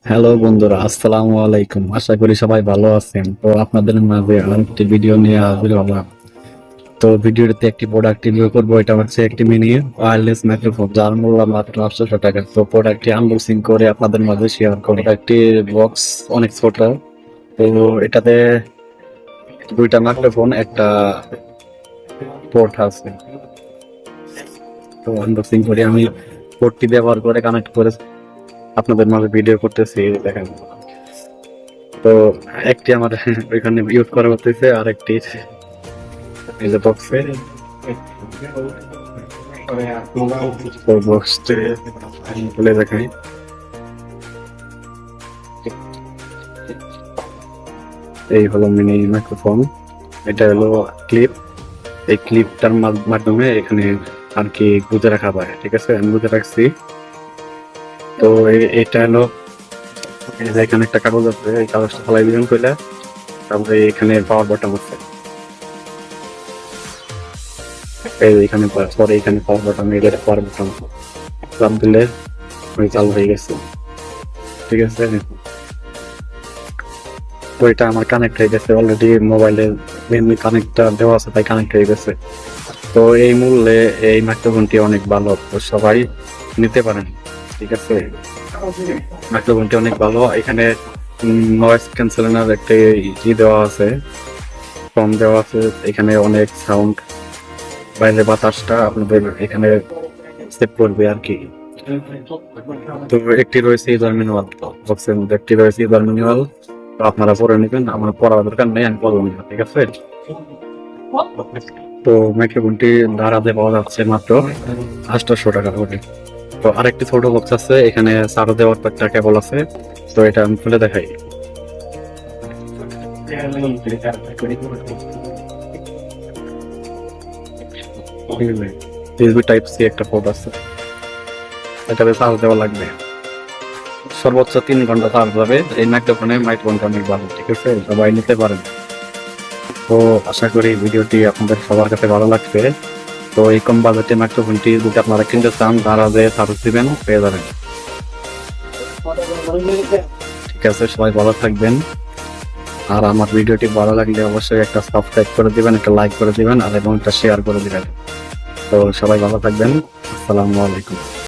Hello বন্ধুরা, আসসালামু আলাইকুম। আশা করি সবাই ভালো আছেন। তো আপনাদের মাঝে আরেকটি ভিডিও নিয়ে হাজির হলাম। তো ভিডিওতে একটি প্রোডাক্ট রিভিউ করবো। এটা হচ্ছে একটি মিনি ওয়্যারলেস মাইক্রোফোন, যার মূল্য মাত্র 800 টাকা। তো প্রোডাক্টটি আনবক্সিং করে আপনাদের মাঝে শেয়ার করবো। একটি বক্স অনেক ছোট। তো এটাতে দুইটা মাইক্রোফোন, একটা পোর্ট আছে। তো আনবক্সিং করে আমি পোর্টটি ব্যবহার করে কানেক্ট করে আপনাদের মাঝে ভিডিও করতেছি, দেখেন। তো একটি আমার ওইখানে ইউজ করা হতেছে, আর একটি এই যে বক্সে। তো বক্সটি খুলে দেখাই। এই হলো মিনি মাইক্রোফোন। এটা হলো ক্লিপ। এই ক্লিপটার মাধ্যমে এখানে আর কি গুঁজে রাখা যায়। ঠিক আছে, আমি গুঁজে রাখছি। তো এটা হলো, এই যে এখানে একটা কাগজ আছে, এই কাগজটা ফেলাই দিবেন কইলা। তারপরে এখানে পাওয়ার বাটন আছে, এই যে এখানে পরে এখানে পাওয়ার বাটন, এটা পাওয়ার বাটন চাপ দিলে ওই চালু হয়ে গেছে। ঠিক আছে, তো এটা আমার কানেক্ট হয়ে গেছে অলরেডি। মোবাইলে মেনলি কানেক্টটা দেওয়া আছে, তাই কানেক্ট হয়ে গেছে। তো এই মূল্যে এই মাইক্রোফোনটি অনেক ভালো, তো সবাই নিতে পারেন। ঠিক আছে, মাইক্রোফোনটি অনেক ভালো। এখানে নয়েজ ক্যান্সেলিংয়ের একটা দেওয়া আছে, কম দেওয়া আছে। এখানে অনেক সাউন্ড, বাইরের বাতাসটা আপনাদের এখানে সেভ করবে আর কি। তো একটি রয়েছে ইউজার ম্যানুয়াল, বক্সের মধ্যে একটি রয়েছে ইউজার ম্যানুয়াল। তো আপনারা পড়ে নেবেন, আমার পড়ার দরকার নেই, আমি পড়বো না। ঠিক আছে, তো মাইক্রোফোনটি দাঁড়াতে পাওয়া যাচ্ছে মাত্র 800 টাকা করে। তো আরেকটি ছোট বক্স আছে, এখানে চার্জ দেওয়ার একটা কেবল আছে। তো এটা আমি খুলে দেখাই। ইউএসবি টাইপ সি একটা পোর্ট আছে, এটাতে চার্জ দেওয়া লাগবে। সর্বোচ্চ 3 ঘন্টা চার্জ যাবে। এই মাইক্রোফোনটা অনেক ভালো। ঠিক আছে, সবাই নিতে পারেন। তো আশা করি ভিডিওটি আপনাদের সবার কাছে ভালো লাগবে। তো এই কম বাজেটে মাইক্রোফোনটি যদি আপনারা কিনতে চান, তারা যে সার্ভিস দিবেন পেয়ে যাবেন। ঠিক আছে, সবাই ভালো থাকবেন। আর আমার ভিডিওটি ভালো লাগলে অবশ্যই একটা সাবস্ক্রাইব করে দিবেন, একটা লাইক করে দিবেন, আর এবং একটা শেয়ার করে দিবেন। তো সবাই ভালো থাকবেন। আসসালামু আলাইকুম।